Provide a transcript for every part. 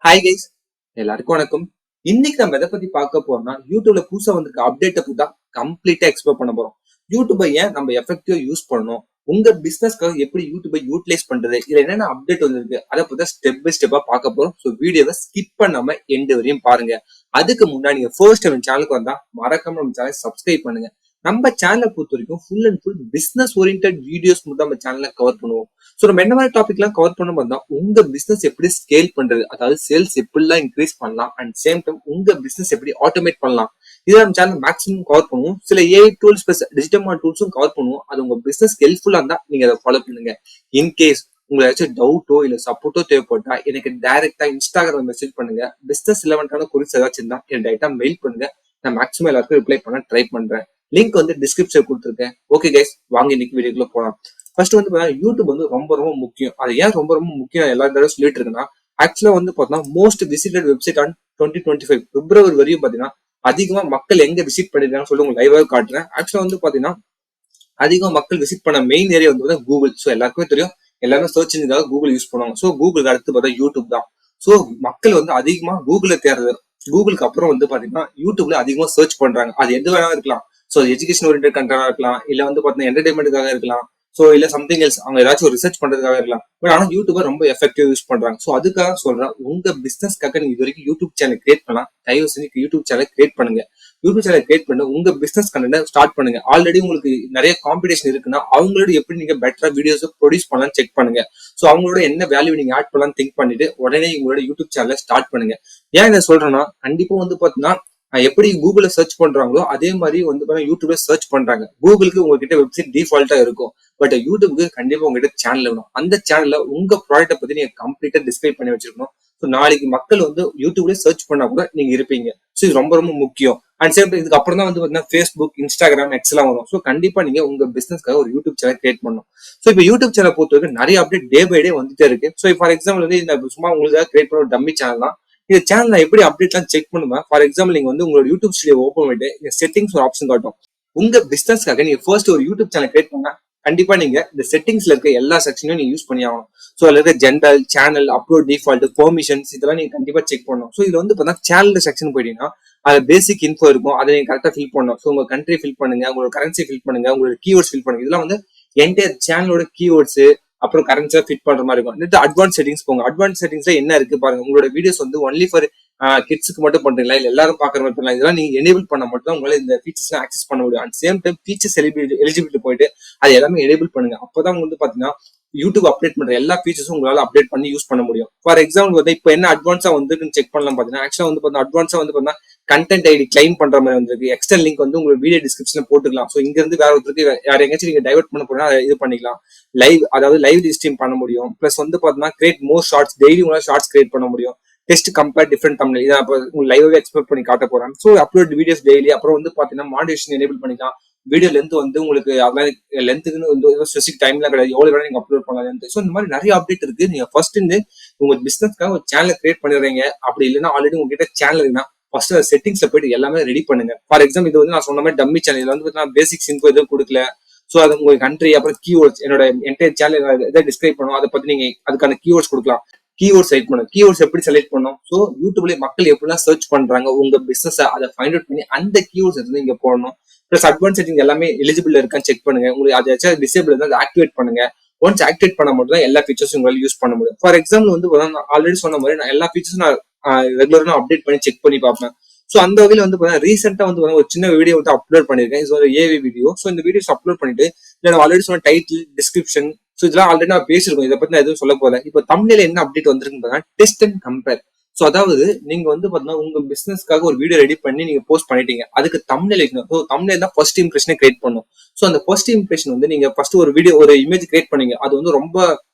Hi guys, எல்லாருக்கும் வணக்கம். இன்னைக்கு நம்ம எதை பத்தி பார்க்க போறோம்னா, யூடியூப்ல புதுசா வந்திருக்க அப்டேட்டை பத்தி தான் கம்ப்ளீட்டா எக்ஸ்ப்ளோர் பண்ண போறோம். யூடியூபை ஏன் நம்ம எஃபெக்டிவா யூஸ் பண்ணணும், உங்க பிசினஸ்க்காக எப்படி யூடியூபை யூட்டிலைஸ் பண்றது, இதுல என்னென்ன அப்டேட் வந்திருக்கு அதை பத்தி ஸ்டெப் பை ஸ்டெப்பா பார்க்க போறோம். ஸோ வீடியோவை ஸ்கிப் பண்ணாம எண்டு வரையும் பாருங்க. அதுக்கு முன்னாடி நீங்க ஃபர்ஸ்ட் நம்ம சேனலுக்கு வந்தா மறக்காம நம்ம சேனலை சப்ஸ்கிரைப் பண்ணுங்க. நம்ம சேனலை பொறுத்த வரைக்கும் full and full business oriented videos மட்டும் நம்ம சேனல்ல கவர் பண்ணுவோம். ஸோ நம்ம என்ன மாதிரி டாபிக் எல்லாம் கவர் பண்ண பார்த்தா, உங்க பிசினஸ் எப்படி ஸ்கேல் பண்றது, அதாவது சேல்ஸ் எப்படிலாம் இன்க்ரீஸ் பண்ணலாம், அண்ட் சேம் டைம் உங்க பிசினஸ் எப்படி ஆட்டோமேட் பண்ணலாம், இதை நம்ம சேனல் மேக்ஸிமம் கவர் பண்ணுவோம். சில ஏஐ டூல்ஸ் பிளஸ் டிஜிட்டல் டூல்ஸும் கவர் பண்ணுவோம். அது உங்க பிசினஸ் ஹெல்ப்ஃபுல்லா இருந்தா நீங்க அதை ஃபாலோ பண்ணுங்க. இன்கேஸ் உங்களுக்கு ஏதாச்சும் டவுட்டோ இல்ல சப்போர்ட்டோ தேவைப்பட்டா எனக்கு டைரக்டா இன்ஸ்டாகிராம் மெசேஜ் பண்ணுங்க. பிசினஸ் ரிலவெண்டான குறிச்சு ஏதாச்சும் இருந்தா எனக்கு டைரக்டா மெயில் பண்ணுங்க. நான் மேக்ஸிமம் எல்லாருக்கும் ரிப்ளை பண்ண ட்ரை பண்றேன். லிங்க் வந்து டிஸ்கிரிப்ஷன் கொடுத்துருக்கேன். ஓகே கைஸ், வாங்க இன்னைக்கு வீடியோக்குள்ள போலாம். ஃபர்ஸ்ட் வந்து யூடியூப் வந்து ரொம்ப ரொம்ப முக்கியம். அது ஏன் ரொம்ப ரொம்ப முக்கியம் எல்லா தடவை சொல்லிட்டு இருக்குன்னா, ஆக்சுவலா வந்து பார்த்தீங்கன்னா மோஸ்ட் விசிட்டட் வெப்சைட் ஆன் 2025 பிப்ரவரி வரையும் பாத்தீங்கன்னா அதிகமா மக்கள் எங்க விசிட் பண்ணிருக்காங்கன்னு சொல்லி உங்களுக்கு லைவாக காட்டுறேன். ஆக்சுவலா வந்து பாத்தீங்கன்னா அதிகமா மக்கள் விசிட் பண்ண மெயின் ஏரியா வந்து கூகுள். ஸோ எல்லாருக்குமே தெரியும், எல்லாமே சர்ச் இன்ஜினுக்காக கூகுள் யூஸ் பண்ணுவாங்க. ஸோ கூகுளுக்கு அடுத்து பார்த்தா யூடியூப் தான். ஸோ மக்கள் வந்து அதிகமா கூகுள தேடுறது. கூகுளுக்கு அப்புறம் வந்து பாத்தீங்கன்னா யூடியூப்ல அதிகமா சர்ச் பண்றாங்க. அது எது வேணா இருக்கலாம். ஸோ எஜுகேஷன் ஓரியன்ட் கண்டென்ட்டா இருக்கலாம், இல்ல வந்து பாத்தீங்கன்னா என்டர்டைன்மெண்ட்டுக்காக இருக்கலாம், ஸோ இல்ல சம்திங் எல்ஸ் அவங்க ஏதாச்சும் ஒரு ரிசர்ச் பண்றதுக்காக இருக்கலாம். பட் ஆனா யூடியூபை ரொம்ப எஃபெக்டிவ் யூஸ் பண்றாங்க. ஸோ அதுக்காக சொல்றேன், உங்க பிசினஸ்க்காக நீங்க இது வரைக்கும் யூடியூப் சேனல் கிரியேட் பண்ணலாம், தயவு செஞ்சு யூடியூப் சேனல் கிரியேட் பண்ணுங்க. யூடியூப் சேனல் கிரியேட் பண்ணி உங்க பிசினஸ் கண்டென்ட் ஸ்டார்ட் பண்ணுங்க. ஆல்ரெடி உங்களுக்கு நிறைய காம்படிஷன் இருக்குன்னா அவங்களோட எப்படி நீங்க பெட்டரா வீடியோஸ் ப்ரொடியூஸ் பண்ணலாம் செக் பண்ணுங்க. ஸோ அவங்களோட என்ன வேல்யூ நீங்க ஆட் பண்ணலாம் திங்க் பண்ணிட்டு உடனே உங்களோட யூடியூப் சேனலை ஸ்டார்ட் பண்ணுங்க. ஏன் இதை சொல்றேன்னா, கண்டிப்பா வந்து பாத்தீங்கன்னா எப்படி கூகுள்ல சர்ச் பண்றாங்களோ அதே மாதிரி வந்து யூடியூப்ல சர்ச் பண்றாங்க. கூகுளுக்கு உங்ககிட்ட வெப்சைட் டிஃபால்ட்டா இருக்கும், பட் யூடியூப்க்கு கண்டிப்பா உங்ககிட்ட சேனல் வேணும். அந்த சேனல்ல உங்க ப்ராடக்ட்டை பத்தி நீங்க கம்ப்ளீட்டா டிஸ்கிரைப் பண்ணி வச்சிருக்கணும். ஸோ நாளைக்கு மக்கள் வந்து யூடியூப்ல சர்ச் பண்ணா கூட நீங்க இருப்பீங்க. ஸோ இது ரொம்ப ரொம்ப முக்கியம். அண்ட் சேம் இதுக்கு அப்புறம் தான் வந்து பாத்தீங்கன்னா ஃபேஸ்புக், இன்ஸ்டாகிராம், எக்ஸ்லாம் வரும். ஸோ கண்டிப்பா நீங்க உங்க பிசினஸ்க்காக ஒரு யூடியூப் சேனல் கிரியேட் பண்ணணும். ஸோ இப்போ யூடியூப் சேனல் பொறுத்த வரைக்கும் நிறைய அப்டேட் டே பை டே வந்துட்டே இருக்கு. ஸோ ஃபார் எக்ஸாம்பிள் வந்து இந்த சும்மா உங்களுக்காக கிரியேட் பண்ண ஒரு டம்மி சேனல் தான். இந்த சேனல் நான் எப்படி அப்டேட்லாம் செக் பண்ணுவேன். ஃபார் எக்ஸாம்பிள் நீங்க வந்து உங்களோட யூடியூப் ஸ்டுடியோ ஓப்பன் பண்ணிட்டு இந்த செட்டிங்ஸ் ஒரு ஆப்ஷன் காட்டும். உங்க பிசினஸ்க்காக நீங்க ஃபர்ஸ்ட் ஒரு யூடியூப் சேனல் கிரியேட் பண்ணா கண்டிப்பா நீங்க இந்த செட்டிங்ஸ்ல இருக்க எல்லா செக்ஷனையும் நீங்க யூஸ் பண்ணி ஆகணும். ஸோ அதுல இருக்க general, channel, upload default, permissions இதெல்லாம் நீங்க கண்டிப்பா செக் பண்ணணும். ஸோ இதுல வந்து பார்த்தா சேனல் செக்ஷன் போயிட்டீங்கன்னா அது பேசிக் இன்ஃபோ இருக்கும், அதை நீங்க கரெக்டா ஃபில் பண்ணணும். ஸோ உங்க கண்ட்ரி ஃபில் பண்ணுங்க, உங்களோட கரன்சி ஃபில் பண்ணுங்க, உங்களோட கீவேர்ட்ஸ் ஃபில் பண்ணுங்க. இதெல்லாம் வந்து என்டையர் சேனலோட கீவேர்ட்ஸ் அப்புறம் கரன்சியா ஃபிட் பண்ற மாதிரி இருக்கும். அட்வான்ஸ் செட்டிங்ஸ் போங்க. அட்வான்ஸ் செட்டிங்ஸ்ல என்ன இருக்கு பாருங்க. உங்களோட வீடியோஸ் வந்து ஒன்லி ஃபார் கிட்ஸுக்கு மட்டும் பண்றீங்களா, இல்ல எல்லாரும் பாக்குற மாதிரி பண்ணலாம். இதெல்லாம் நீங்க எனேபிள் பண்ண மட்டும் தான் உங்களால இந்த ஃபீச்சர்ஸ் ஆக்சஸ் பண்ண முடியும். At same time features eligibility போயிட்டு அது எல்லாமே எனேபிள் பண்ணுங்க. அப்பதான் வந்து பாத்தீங்கன்னா யூடியூப் அப்டேட் பண்ற எல்லா ஃபீச்சர்ஸும் உங்களால அப்டேட் பண்ணி யூஸ் பண்ண முடியும். ஃபார் எக்ஸாம்பிள் வந்து இப்போ என்ன அட்வான்ஸா வந்துருக்குன்னு செக் பண்ணலாம் பாத்தீங்கன்னா, ஆக்சுவலா வந்து பாத்தீங்கன்னா அட்வான்ஸா வந்து பாத்தீங்கன்னா கண்டென்ட் ஐடி கிளைம் பண்ற மாதிரி வந்திருக்கு. எக்ஸ்டர்னல் லிங்க் வந்து உங்களுக்கு வீடியோ டிஸ்கிரிப்ஷன்ல போட்டுக்கலாம். ஸோ இங்க இருந்து வேற ஒருத்தருக்கு வேற எங்கேயாச்சும் நீங்க டைவர்ட் பண்ண போனா இது பண்ணிக்கலாம். லைவ், அதாவது லைவ் ஸ்ட்ரீம் பண்ண முடியும். பிளஸ் வந்து பாத்தீங்கன்னா கிரியேட் மோர் ஷார்ட்ஸ், டெய்லி உங்களால ஷார்ட்ஸ் கிரியேட் பண்ண முடியும். டெஸ்ட் கம்பேர் டிஃபரெண்ட் தமிழ் இதை உங்களுக்கு லைவாவே எக்ஸ்பிளைன் பண்ணி காட்ட போறேன். So upload videos daily. அப்புறம் வந்து பாத்தீங்கன்னா மானிட்டேஷன் எனேபிள் பண்ணிக்கலாம். வீடியோ லென்த் வந்து உங்களுக்கு அதெல்லாம் லென்த்துக்குன்னு வந்து ஸ்பெசிபிக் டைம்லாம் கிடையாது, எவ்வளவு வேணா நீங்க அப்லோட் பண்ணலாம். ஸோ இந்த மாதிரி நிறைய அப்டேட் இருக்கு. நீங்க ஃபர்ஸ்ட் இருந்து உங்க பிசினஸ்க்காக ஒரு சேனல் கிரியேட் பண்ணிடுறீங்க. அப்படி இல்லைன்னா ஆல்ரெடி உங்ககிட்ட சேனல் இருக்குன்னா ஃபர்ஸ்ட் செட்டிங்ஸ்ல போயிட்டு எல்லாமே ரெடி பண்ணுங்க. ஃபார் எக்ஸாம்பிள் இது வந்து நான் சொன்ன மாதிரி டம்மி சேனல். இதுல வந்து பேசிக்ஸ் இன்ஃபோ எதுவும் கொடுக்கல. ஸோ அது உங்க கண்ட்ரி அப்புறம் கீவேர்ட்ஸ், என்னோட என்டையர் சேனல் எதை டிஸ்கிரைப் பண்ணும் அதை பத்தி நீங்க அதுக்கான கீவேர்ட்ஸ் கொடுக்கலாம். கீவேர்ட் செலக்ட் பண்ணும். கீவேர்ட்ஸ் எப்படி செலக்ட் பண்ணும், ஸோ யூடியூப்ல மக்கள் எப்படிலாம் சர்ச் பண்றாங்க உங்க பிசினஸ் அதை ஃபைண்ட் அவுட் பண்ணி அந்த கீவேர்ட்ஸ் எடுத்து நீங்க போடணும். பிளஸ் அட்வான்ஸ் செட்டிங் எல்லாமே எலிஜிபிள் இருக்கான்னு செக் பண்ணுங்க. உங்களுக்கு அதை ஏதாச்சும் டிசேபிள் இருந்தால் அதை ஆக்டிவேட் பண்ணுங்க. ஒன்ஸ் ஆக்டிவேட் பண்ண மட்டும் தான் எல்லா ஃபீச்சர்ஸும் உங்களால யூஸ் பண்ண முடியும். ஃபார் எக்ஸாம்பிள் வந்து ஆல்ரெடி சொன்ன மாதிரி நான் எல்லா ஃபீச்சர்ஸும் நான் ரெகுலரா அப்டேட் பண்ணி செக் பண்ணி பார்ப்பேன். ஸோ அந்த வகையில் வந்து ரீசெண்டா வந்து ஒரு சின்ன வீடியோ வந்து அப்லோட் பண்ணிருக்கேன். இது ஒரு ஏவி வீடியோ. ஸோ இந்த வீடியோஸ் அப்லோட் பண்ணிட்டு நான் ஆல்ரெடி சொன்ன டைட்டில், டிஸ்கிரிப்ஷன், ஸோ இதெல்லாம் ஆல்ரெடி நான் பேசிருக்கோம். இதை பத்தி நான் எதுவும் சொல்ல போறேன். இப்போ தமிழ்ல என்ன அப்டேட் வந்திருக்குன்னு பார்த்தா டெஸ்ட் அண்ட் கம்பேர். ஸோ அதாவது நீங்க வந்து பாத்தீங்கன்னா உங்க பிசினஸ்க்காக ஒரு வீடியோ ரெடி பண்ணி நீங்க போஸ்ட் பண்ணிட்டீங்க. அதுக்கு தம்ப்நெயில் வைக்கணும். ஸோ தம்ப்நெயில் தான் ஃபர்ஸ்ட் இம்ப்ரெஷனை கிரியேட் பண்ணும். ஸோ அந்த ஃபர்ஸ்ட் இம்ப்ரெஷன் வந்து நீங்க ஃபர்ஸ்ட் ஒரு வீடியோ ஒரு இமேஜ் கிரியேட் பண்ணீங்க, அது வந்து ரொம்ப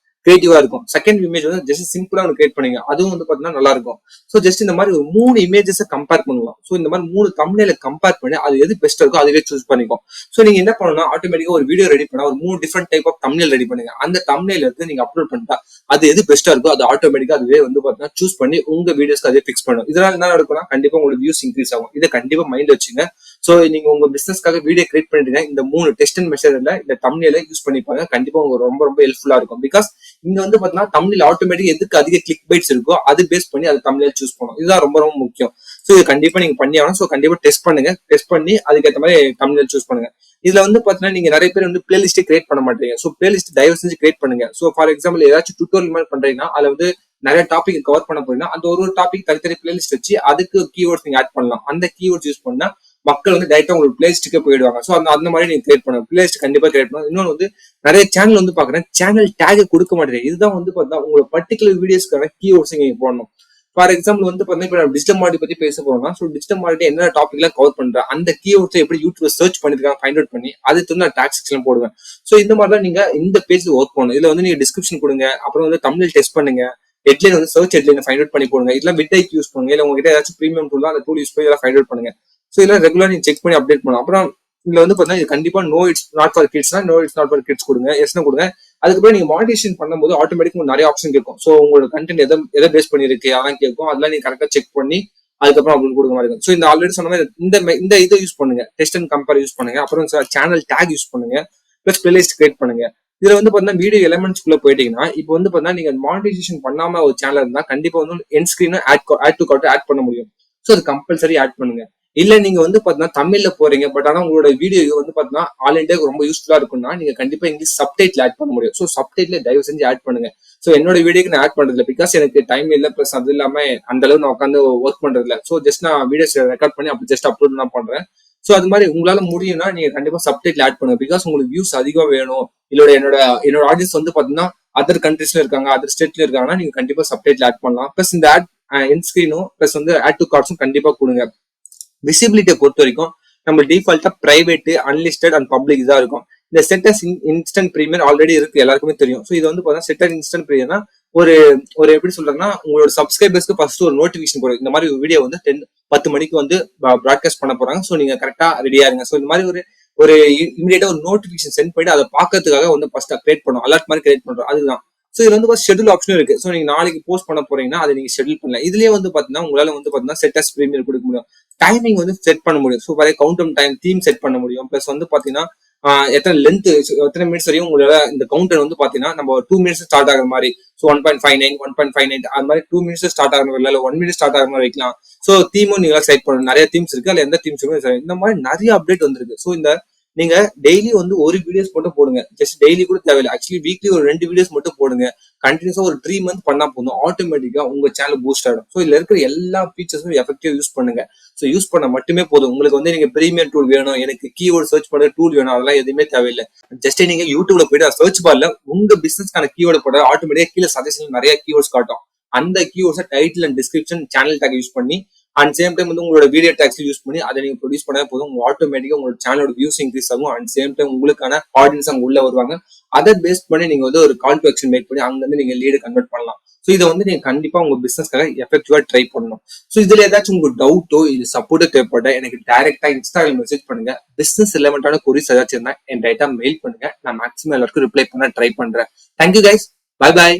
கிரியேட்டிவா இருக்கும். செகண்ட் இமேஜ் வந்து ஜஸ்ட் சிம்பிளா ஒன்று கிரியேட் பண்ணீங்க, அதுவும் வந்து பாத்தீங்கன்னா நல்லா இருக்கும். ஸோ ஜஸ்ட் இந்த மாதிரி ஒரு 3 இமேஜஸ் கம்பேர் பண்ணுவோம். ஸோ இந்த மாதிரி 3 தம்ப்நெயில கம்பேர் பண்ணி அது எது பெஸ்ட் இருக்கோ அதுவே சூஸ் பண்ணிக்கும். ஸோ நீங்க என்ன பண்ணணும், ஆட்டோமேட்டிக்கா ஒரு வீடியோ ரெடி பண்ணா ஒரு 3 different type of thumbnail ready பண்ணுங்க. அந்த தம்ப்நெயில எடுத்து நீங்க அப்லோட் பண்ணிட்டா அது எது பெஸ்டா இருக்கோ அது ஆட்டோமேட்டிக்கா அதுவே வந்து பாத்தீங்கன்னா சூஸ் பண்ணி உங்க வீடியோஸ்க்கு அதே பிக்ஸ் பண்ணும். இதனால என்ன நடக்கும்னா கண்டிப்பா உங்களுக்கு வியூஸ் இன்க்ரீஸ் ஆகும். இதை கண்டிப்பா மைண்ட் வச்சுங்க. சோ நீங்க உங்க பிசினஸ்க்காக வீடியோ கிரியேட் பண்ணிட்டு இந்த 3 டெஸ்ட் அண்ட் மெஷர்ல இந்த தம்ப்நெயில யூஸ் பண்ணிப்பாங்க. கண்டிப்பா உங்களுக்கு ரொம்ப ரொம்ப ஹெல்ப்ஃபுல்லா இருக்கும். பிகாஸ் இங்க வந்து பாத்தீங்கன்னா தம்ப்நெயில் ஆட்டோமேட்டிக் எதுக்கு அதிக கிளிக் பைட்ஸ் இருக்கோ அது பேஸ் பண்ணி அது தம்ப்நெயில் சூஸ் பண்ணும். இதுதான் ரொம்ப ரொம்ப முக்கியம். சோ இது கண்டிப்பா நீங்க பண்ணி ஆகணும். சோ கண்டிப்பா டெஸ்ட் பண்ணுங்க. டெஸ்ட் பண்ணி அதுக்கேற்ற மாதிரி தம்ப்நெயில் சூஸ் பண்ணுங்க. இதுல வந்து பாத்தீங்கன்னா நீங்க நிறைய பேர் வந்து பிளேலிஸ்ட் கிரியேட் பண்ண மாட்டீங்க. சோ பிளேலிஸ்ட் தயவு செஞ்சு கிரியேட் பண்ணுங்க. சோ ஃபார் எக்ஸாம்பிள் ஏதாச்சும் டுட்டோரியல் மாதிரி பண்றீங்கன்னா அதுல வந்து நிறைய டாபிக் கவர் பண்ண போறீங்கன்னா அந்த ஒரு டாபிக் தனித்தனி பிளேலிஸ்ட் வச்சு அதுக்கு கீவேர்ட்ஸ் நீங்க ஆட் பண்ணலாம். அந்த கீவேர்ட்ஸ் யூஸ் பண்ணா மக்கள் வந்து டைரக்டா உங்களுக்கு பிளேலிஸ்ட்டுக்கே போயிடுவாங்க. சோ அந்த மாதிரி நீங்க கிரியேட் பண்ணுங்க. பிளேலிஸ்ட் கண்டிப்பா கிரியேட் பண்ணுங்க. இன்னொன்று வந்து நிறைய சேனல் வந்து பாக்குறேன் சேனல் டேக் கொடுக்க மாட்டேங்குது. இதுதான் வந்து பார்த்தா உங்களோட பர்டிகுலர் வீடியோஸ்க்கான கீவேர்ட்ஸ் நீங்க போடணும். ஃபார் எக்ஸாம்பிள் வந்து பாத்தீங்கன்னா இப்ப டிஜிட்டல் மார்க்கெட்டிங் பத்தி பேச போறோம்னா சோ டிஜிட்டல் மார்க்கெட்டிங் என்ன டாபிக் எல்லாம் கவர் பண்றேன் அந்த கீவேர்ட்ஸ் எப்படி யூடியூப்ல சர்ச் பண்ணிருக்காங்க ஃபைண்ட் அவுட் பண்ணி அதுக்கு நான் டாக் செக்ஷன் போடுவேன். சோ இந்த மாதிரி தான் நீங்க இந்த பேஜ்ல ஒர்க் பண்ணணும். இதுல வந்து நீங்க டிஸ்கிரிப்ஷன் கொடுங்க. அப்புறம் வந்து தம்ப்நெயில் டெஸ்ட் பண்ணுங்க. ஹெட்லைன் வந்து சர்ச் ஹெட்லைன் ஃபைண்ட் அவுட் பண்ணி போடுங்க. இதெல்லாம் விட்ஐக்கு யூஸ் பண்ணுங்க. இல்ல உங்ககிட்ட ஏதாச்சும் பிரீமியம் டூல் அந்த டூல் யூஸ் பண்ணி இதெல்லாம் ஃபைண்ட் அவுட் பண்ணுங்க. சோ இதெல்லாம் ரெகுலரா நீங்க செக் பண்ணி அப்டேட் பண்ணலாம். அப்புறம் இதுல வந்து பாத்தீங்கன்னா இது கண்டிப்பா நோ இட்ஸ் நாட் ஃபார் கிட்ஸ்னா no it's not for kids கொடுங்க. எஸ்னா கொடுங்க. அதுக்கப்புறம் நீங்க மானிட்டேஷன் பண்ணும்போது ஆட்டோமேட்டிக் நிறைய ஆப்ஷன் கேட்கும். சோ உங்களோட கண்டென்ட் எதை பேஸ் பண்ணிருக்கு அதான் கேட்கும். அதெல்லாம் நீங்க கரெக்டா செக் பண்ணி அதுக்கப்புறம் உங்களுக்கு கொடுக்க மாதிரி இருக்கும். சோ இந்த ஆல்ரெடி சொன்ன மாதிரி இந்த இதை யூஸ் பண்ணுங்க. டெஸ்ட் அண்ட் கம்பேர் யூஸ் பண்ணுங்க. அப்புறம் சேனல் டேக் யூஸ் பண்ணுங்க. பிளஸ் பிளேலிஸ்ட் கிரியேட் பண்ணுங்க. இதுல வந்து பாத்தீங்கன்னா வீடியோ எலிமெண்ட்ஸ் குள்ள போயிட்டீங்கன்னா இப்போ வந்து பாத்தீங்கன்னா நீங்க மானிட்டைசேஷன் பண்ணாம ஒரு சேனல் இருந்தா கண்டிப்பா வந்து end screen add to card add பண்ண முடியும். சோ அது கம்பல்சரி ஆட் பண்ணுங்க. இல்ல நீங்க வந்து பாத்தீங்கன்னா தமிழ்ல போறீங்க பட் ஆனா உங்களோட வீடியோ வந்து பாத்தீங்கன்னா ஆல் இண்டியாவுக்கு ரொம்ப யூஸ்ஃபுல்லா இருக்கும்னா நீங்க கண்டிப்பா இங்கிலீஷ் சப்டைட்டில் ஆட் பண்ண முடியும். சோ சப்டைட்டில் தயவு செஞ்சு ஆட் பண்ணுங்க. சோ என்னோட வீடியோக்கு நான் ஆட் பண்றது இல்லை. பிகாஸ் எனக்கு டைம் இல்லை. பிளஸ் அது இல்லாம அந்த அளவு நான் உட்காந்து ஒர்க் பண்றது இல்லை. சோ ஜஸ்ட் நான் வீடியோஸ் ரெக்கார்ட் பண்ணி அப்படி ஜஸ்ட் அப்லோட் தான் பண்றேன். சோ அது மாதிரி உங்களால முடியும்னா நீங்க கண்டிப்பா சப்டைட்டில் ஆட் பண்ணுங்க. பிகாஸ் உங்களுக்கு வியூஸ் அதிகம் வேணும். என்னோட ஆடியன்ஸ் வந்து பாத்தீங்கன்னா அதர் கண்ட்ரீஸ்ல இருக்காங்க, அதர் ஸ்டேட்ல இருக்காங்கன்னா நீங்க கண்டிப்பா சப்டைட்டில் ஆட் பண்ணலாம். பிளஸ் இந்த ஆட் என் ஸ்கிரீனும் பிளஸ் வந்து ஆட் டு கார்ட்ஸும் கண்டிப்பா கொடுங்க. விசிபிலிட்டியை பொறுத்த வரைக்கும் நம்ம டிஃபால்ட்டா பிரைவேட், அன்லிஸ்டட் அண்ட் பப்ளிக் தான் இருக்கும். இந்த set as instant premiere already இருக்கு, எல்லாருக்குமே தெரியும். ஸோ இது வந்து பார்த்தீங்கன்னா செட் அஸ் இன்ஸ்டன்ட் பிரீமியர்னா ஒரு ஒரு எப்படி சொல்றாங்கன்னா உங்களோட சப்ஸ்கிரைபர்ஸ்க்கு ஃபர்ஸ்ட் ஒரு நோட்டிபிகேஷன் போடும். இந்த மாதிரி ஒரு வீடியோ வந்து 10 மணிக்கு வந்து ப்ராட்காஸ்ட் பண்ண போறாங்க. ஸோ நீங்க கரெக்டா ரெடியா இருங்க. ஸோ இந்த மாதிரி ஒரு இமீடியட்டா ஒரு நோட்டிபிகேஷன் சென்ட் பண்ணிட்டு அதை பார்க்கறதுக்காக வந்து ஃபர்ஸ்ட் கிரியேட் பண்ணும். அலர்ட் மாதிரி கிரியேட் பண்றோம். அதுதான். ஸோ இதுல வந்து ஷெட்யூல் ஆப்ஷன் இருக்கு. ஸோ நீங்க நாளைக்கு போஸ்ட் பண்ண போறீங்கன்னா அதை நீங்க ஷெட்யூல் பண்ணலாம். இதுலயே வந்து பாத்தீங்கன்னா உங்களால வந்து பாத்தீங்கன்னா செட் அஸ் பிரீமியர் கொடுக்க முடியும். டைமிங் வந்து செட் பண்ண முடியும். ஸோ வரைய கவுண்ட் டைம் தீம் செட் பண்ண முடியும். பிளஸ் வந்து பாத்தீங்கன்னா எத்தனை லென்த் எத்தனை மினிட்ஸ் வரையும் உங்களால இந்த கவுண்டர் வந்து பாத்தீங்கன்னா நம்ம 2 மினிட்ஸ் ஸ்டார்ட் ஆகிற மாதிரி. ஸோ 1.59 1.59 அது மாதிரி 2 மினிட்ஸ் ஸ்டார்ட் ஆகிற மாதிரி இல்லை 1 மினிட் ஸ்டார்ட் ஆகிற மாதிரி வைக்கலாம். ஸோ தீமும் நீங்க செலக்ட் பண்ணணும். நிறைய தீம்ஸ் இருக்கு. அதுல எந்த தீம்ஸுமே இந்த மாதிரி நிறைய அப்டேட் வந்திருக்கு. ஸோ இந்த நீங்க டெய்லி வந்து ஒரு வீடியோஸ் மட்டும் போடுங்க. ஜஸ்ட் டெய்லி கூட தேவையில்லை. ஆக்சுவலி வீக்லி ஒரு 2 வீடியோஸ் மட்டும் போடுங்க. கண்டினியூஸா ஒரு 3 மந்த் பண்ணா போதும். ஆட்டோமேட்டிக்கா உங்க சேனல் பூஸ்ட் ஆயிடும். ஸோ இதுல இருக்கிற எல்லா ஃபீச்சர்ஸும் எஃபெக்டிவா யூஸ் பண்ணுங்க. ஸோ யூஸ் பண்ண மட்டுமே போதும். உங்களுக்கு வந்து நீங்க பிரீமியம் டூல் வேணும், எனக்கு கீவேர்ட் சர்ச் பண்ண டூல் வேணும், அதெல்லாம் எதுவுமே தேவையில்லை. ஜஸ்ட் நீங்க யூடியூப்ல போயிட்டு சர்ச் பார்ல உங்க பிசினஸ்க்கான கீவேர்டு போட ஆட்டோமேட்டிக்கா கீழே சஜஷன் நிறைய கீவேர்ட்ஸ் காட்டும். அந்த கீவேர்ட்ஸை title and description channel tag use பண்ணி அண்ட் சேம் டைம் வந்து உங்களோட வீடியோ டேக்ஸ் யூஸ் பண்ணி அதை நீங்க ப்ரொடியூஸ் பண்ணா போதும். உங்க ஆட்டோமேட்டிக்கா உங்களோட சேனலோட வியூஸ் இன்க்ரீஸ் ஆகும். அண்ட் சேம் டைம் உங்களுக்கான ஆடியன்ஸ் அங்க உள்ள வருவாங்க. அதை பேஸ் பண்ணி நீங்க வந்து ஒரு கால் டு ஆக்ஷன் மேக் பண்ணி அங்க இருந்து நீங்க லீடு கன்வெர்ட் பண்ணலாம். ஸோ இதை வந்து நீங்க கண்டிப்பா உங்க பிசினஸ்க்காக எஃபெக்டிவா ட்ரை பண்ணணும். ஸோ இதுல ஏதாச்சும் உங்களுக்கு டவுட்டோ இது சப்போர்ட்டோ தேவைப்பட்ட எனக்கு டைரக்டா இன்ஸ்டாகிராம் மெசேஜ் பண்ணுங்க. பிசினஸ் ரிலவெண்டான கொரிஸ் ஏதாச்சும் இருந்தா என் டைட்டா மெயில் பண்ணுங்க. நான் மேக்ஸிமம் எல்லாருக்கும் ரிப்ளை பண்ண ட்ரை பண்றேன். Thank you guys. Bye bye.